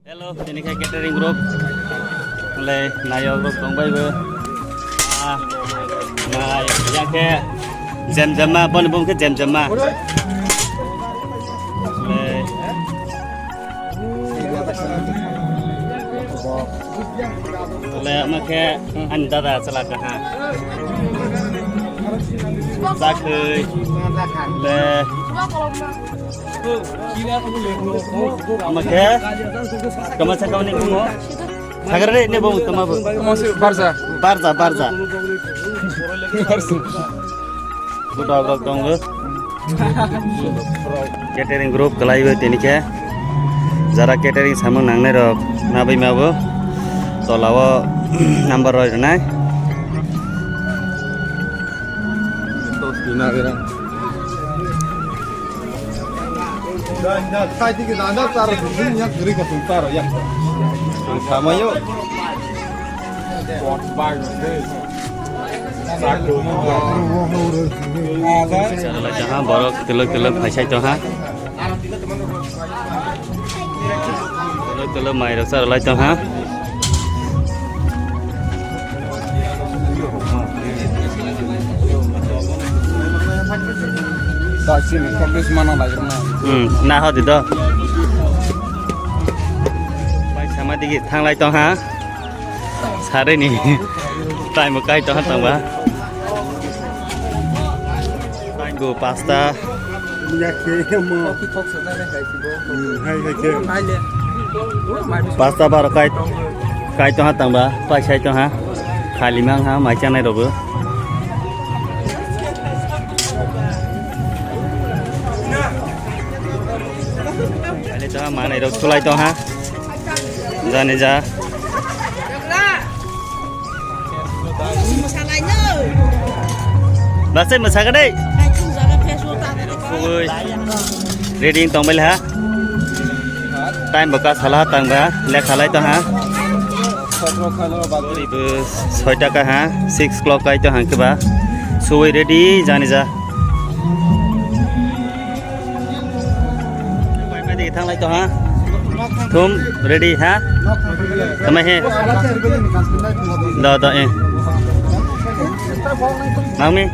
Hello, ini kayak catering group. Mulai nayo group tongbai be. Nah, yang kayak jam-jam mah, bon ke jam-jam mah. Mulai makai anda dah selaka ha. Sakit. Le. Makai. Kamu sekarang ni bungo. Sekarang ni bungo kamu bu. Barza. Barza. Good agak tunggu. Catering group kelai be tini ke. Jara catering sama nang ne rok. Nabai mabu. Tolawa number roy nai. Khai thì cái đó taro cũng nhắc gửi cái chúng taro nhắc sama yuk Cara jangan borok telur pasai jangan. Telur mai rasa lah jangan. tak sini komplis mana lagi mana nah hot itu. Baik sama dikit thang lai tong ha. Sare ni. Tai một cái tong tong ba. Tai go pasta. nhắc kia mà hay Pasta baru kai tong ha tong ba. Pasai tong ha. Khali mang ha mai chan nai ro bu. Cho mà này đâu sulai cho ha ra này ra bác sĩ mà sao cái đây ôi ready tông bây ha time baka salah tang ba le khalai to ha soi taka ha 6 o'clock kai to ha ke ba soi ready jani ja thang lại cho ha thum ready ha tama he da da e mang mi